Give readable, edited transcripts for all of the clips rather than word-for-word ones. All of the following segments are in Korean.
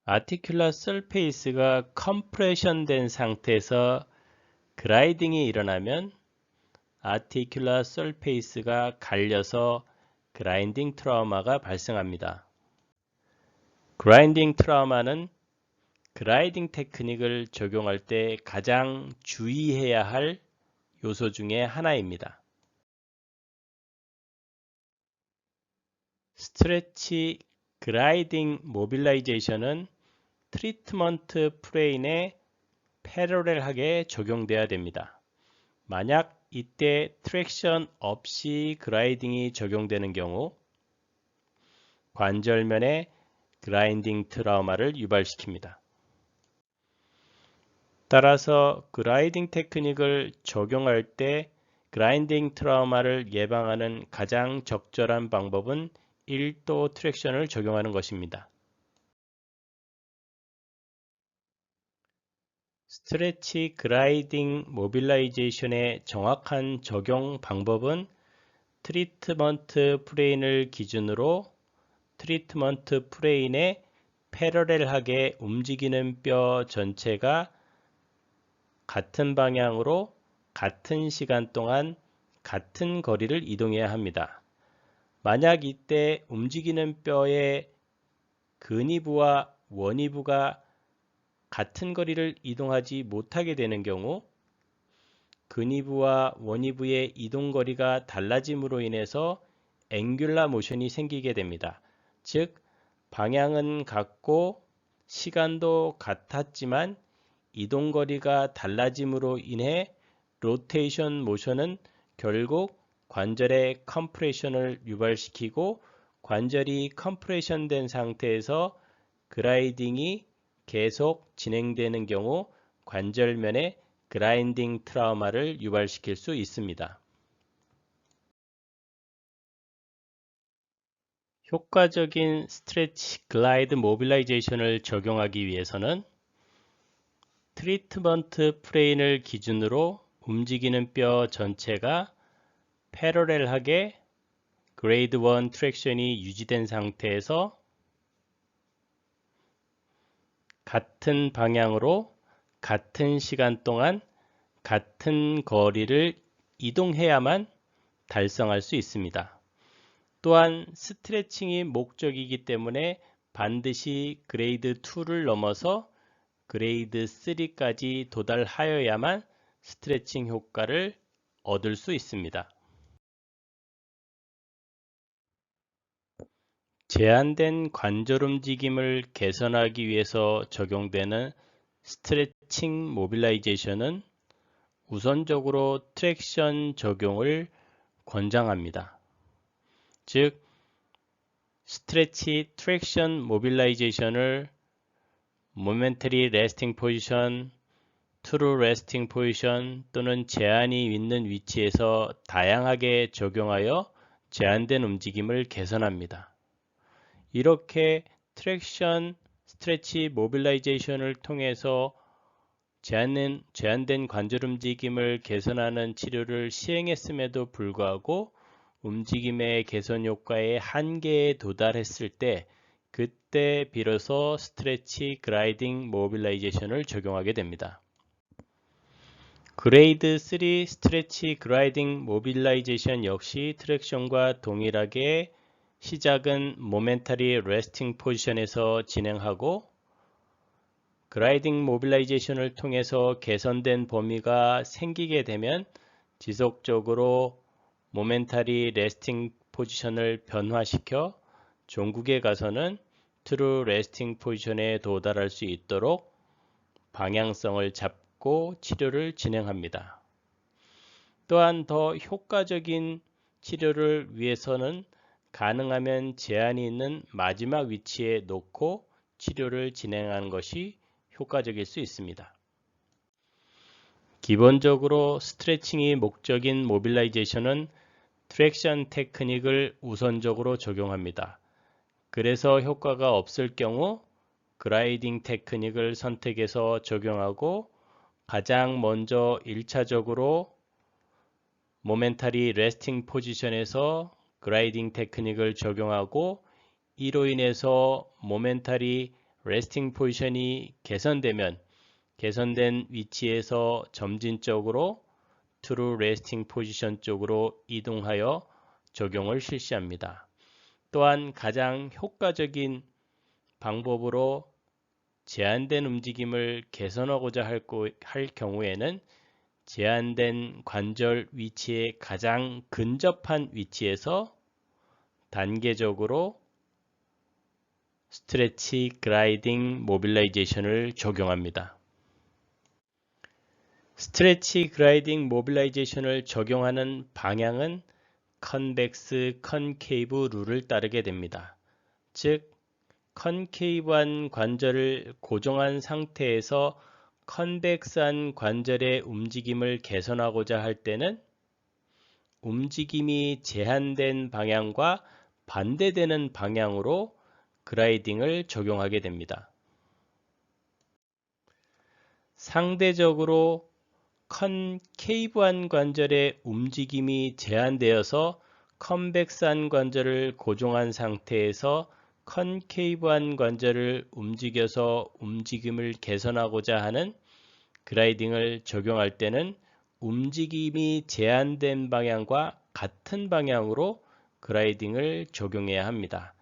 아티큘러 서페이스가 컴프레션 된 상태에서 그라이딩이 일어나면 아티큘러 서페이스가 갈려서 그라인딩 트라우마가 발생합니다. 그라인딩 트라우마는 그라이딩 테크닉을 적용할 때 가장 주의해야 할 요소 중에 하나입니다. 스트레치 그라이딩 모빌라이제이션은 트리트먼트 프레인에 패러렐하게 적용돼야 됩니다. 만약 이때 트랙션 없이 그라이딩이 적용되는 경우 관절면에 그라인딩 트라우마를 유발시킵니다. 따라서 그라이딩 테크닉을 적용할 때 그라인딩 트라우마를 예방하는 가장 적절한 방법은 1도 트랙션을 적용하는 것입니다. 스트레치 그라이딩 모빌라이제이션의 정확한 적용 방법은 트리트먼트 프레인을 기준으로 트리트먼트 프레인에 패러렐하게 움직이는 뼈 전체가 같은 방향으로 같은 시간 동안 같은 거리를 이동해야 합니다. 만약 이때 움직이는 뼈의 근위부와 원위부가 같은 거리를 이동하지 못하게 되는 경우 근위부와 원위부의 이동 거리가 달라짐으로 인해서 앵귤라 모션이 생기게 됩니다. 즉 방향은 같고 시간도 같았지만 이동 거리가 달라짐으로 인해 로테이션 모션은 결국 관절의 컴프레션을 유발시키고 관절이 컴프레션 된 상태에서 그라이딩이 계속 진행되는 경우 관절면에 그라인딩 트라우마를 유발시킬 수 있습니다. 효과적인 스트레치 글라이드 모빌라이제이션을 적용하기 위해서는 트리트먼트 프레인을 기준으로 움직이는 뼈 전체가 패러렐하게 그레이드 1 트랙션이 유지된 상태에서 같은 방향으로 같은 시간 동안 같은 거리를 이동해야만 달성할 수 있습니다. 또한 스트레칭이 목적이기 때문에 반드시 그레이드 2를 넘어서 그레이드 3까지 도달하여야만 스트레칭 효과를 얻을 수 있습니다. 제한된 관절 움직임을 개선하기 위해서 적용되는 스트레칭 모빌라이제이션은 우선적으로 트랙션 적용을 권장합니다. 즉, 스트레치 트랙션 모빌라이제이션을 모멘터리 레스팅 포지션, 트루 레스팅 포지션 또는 제한이 있는 위치에서 다양하게 적용하여 제한된 움직임을 개선합니다. 이렇게 트랙션 스트레치 모빌라이제이션을 통해서 제한된 관절 움직임을 개선하는 치료를 시행했음에도 불구하고 움직임의 개선 효과의 한계에 도달했을 때 그때 비로소 스트레치 그라이딩 모빌라이제이션을 적용하게 됩니다. 그레이드 3 스트레치 그라이딩 모빌라이제이션 역시 트랙션과 동일하게 시작은 모멘터리 레스팅 포지션에서 진행하고 그라이딩 모빌라이제이션을 통해서 개선된 범위가 생기게 되면 지속적으로 모멘터리 레스팅 포지션을 변화시켜 종국에 가서는 트루 레스팅 포지션에 도달할 수 있도록 방향성을 잡고 치료를 진행합니다. 또한 더 효과적인 치료를 위해서는 가능하면 제한이 있는 마지막 위치에 놓고 치료를 진행하는 것이 효과적일 수 있습니다. 기본적으로 스트레칭이 목적인 모빌라이제이션은 트랙션 테크닉을 우선적으로 적용합니다. 그래서 효과가 없을 경우 그라이딩 테크닉을 선택해서 적용하고 가장 먼저 1차적으로 모멘터리 레스팅 포지션에서 그라이딩 테크닉을 적용하고 이로 인해서 모멘터리 레스팅 포지션이 개선되면 개선된 위치에서 점진적으로 트루 레스팅 포지션 쪽으로 이동하여 적용을 실시합니다. 또한 가장 효과적인 방법으로 제한된 움직임을 개선하고자 할 경우에는 제한된 관절 위치에 가장 근접한 위치에서 단계적으로 스트레치 그라이딩 모빌라이제이션을 적용합니다. 스트레치 그라이딩 모빌라이제이션을 적용하는 방향은 컨벡스 컨케이브 룰을 따르게 됩니다. 즉, 컨케이브한 관절을 고정한 상태에서 컨벡스한 관절의 움직임을 개선하고자 할 때는 움직임이 제한된 방향과 반대되는 방향으로 그라이딩을 적용하게 됩니다. 상대적으로 컨케이브한 관절의 움직임이 제한되어서 컨벡스한 관절을 고정한 상태에서 컨케이브한 관절을 움직여서 움직임을 개선하고자 하는 그라이딩을 적용할 때는 움직임이 제한된 방향과 같은 방향으로 그라이딩을 적용해야 합니다.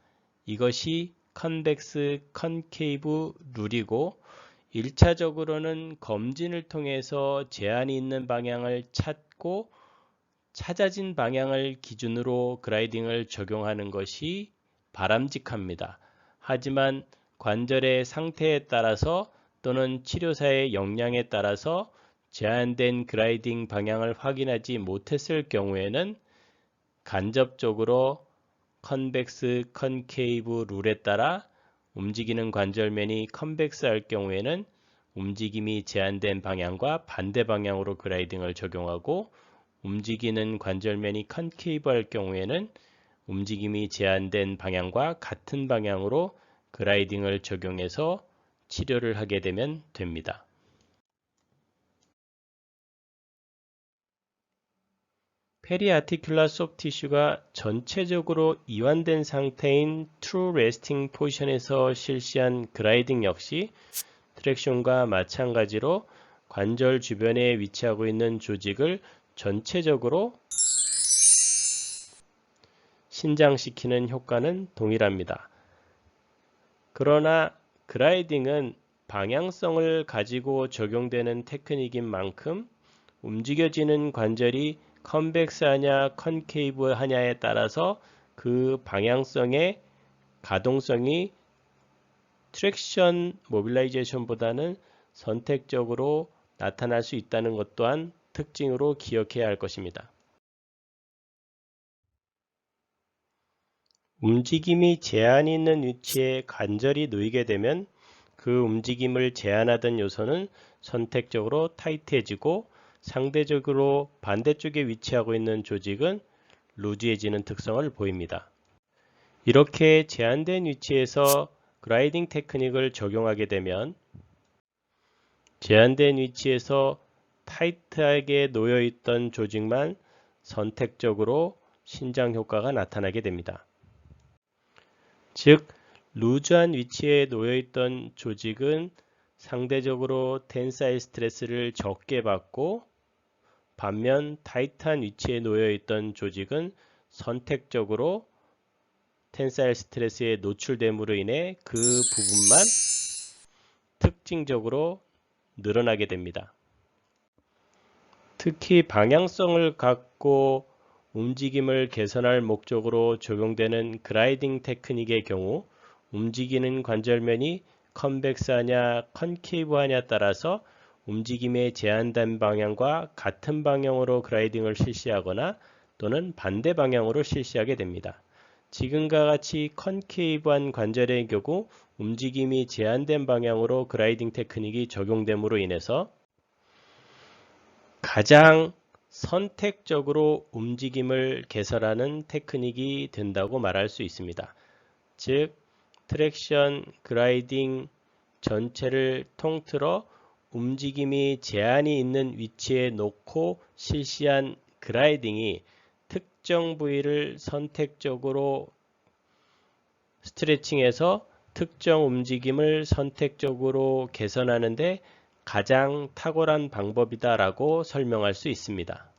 이것이 컨벡스 컨케이브 룰이고 1차적으로는 검진을 통해서 제한이 있는 방향을 찾고 찾아진 방향을 기준으로 그라이딩을 적용하는 것이 바람직합니다. 하지만 관절의 상태에 따라서 또는 치료사의 역량에 따라서 제한된 그라이딩 방향을 확인하지 못했을 경우에는 간접적으로 컨벡스 컨케이브 룰에 따라 움직이는 관절면이 컨벡스할 경우에는 움직임이 제한된 방향과 반대 방향으로 그라이딩을 적용하고 움직이는 관절면이 컨케이브할 경우에는 움직임이 제한된 방향과 같은 방향으로 그라이딩을 적용해서 치료를 하게 되면 됩니다. 페리아티큘라 소프티슈가 전체적으로 이완된 상태인 트루 레스팅 포지션에서 실시한 그라이딩 역시 트랙션과 마찬가지로 관절 주변에 위치하고 있는 조직을 전체적으로 신장시키는 효과는 동일합니다. 그러나 그라이딩은 방향성을 가지고 적용되는 테크닉인 만큼 움직여지는 관절이 컨벡스하냐 컨케이브하냐에 따라서 그 방향성의 가동성이 트랙션 모빌라이제이션보다는 선택적으로 나타날 수 있다는 것 또한 특징으로 기억해야 할 것입니다. 움직임이 제한이 있는 위치에 관절이 놓이게 되면 그 움직임을 제한하던 요소는 선택적으로 타이트해지고 상대적으로 반대쪽에 위치하고 있는 조직은 루즈해지는 특성을 보입니다. 이렇게 제한된 위치에서 그라이딩 테크닉을 적용하게 되면 제한된 위치에서 타이트하게 놓여있던 조직만 선택적으로 신장 효과가 나타나게 됩니다. 즉, 루즈한 위치에 놓여있던 조직은 상대적으로 텐사일 스트레스를 적게 받고 반면 타이트한 위치에 놓여있던 조직은 선택적으로 텐사일 스트레스에 노출됨으로 인해 그 부분만 특징적으로 늘어나게 됩니다. 특히 방향성을 갖고 움직임을 개선할 목적으로 적용되는 그라이딩 테크닉의 경우 움직이는 관절면이 컨벡스하냐 컨케이브하냐에 따라서 움직임의 제한된 방향과 같은 방향으로 그라이딩을 실시하거나 또는 반대 방향으로 실시하게 됩니다. 지금과 같이 컨케이브한 관절의 경우 움직임이 제한된 방향으로 그라이딩 테크닉이 적용됨으로 인해서 가장 선택적으로 움직임을 개선하는 테크닉이 된다고 말할 수 있습니다. 즉, 트랙션, 그라이딩 전체를 통틀어 움직임이 제한이 있는 위치에 놓고 실시한 그라이딩이 특정 부위를 선택적으로 스트레칭해서 특정 움직임을 선택적으로 개선하는 데 가장 탁월한 방법이다라고 설명할 수 있습니다.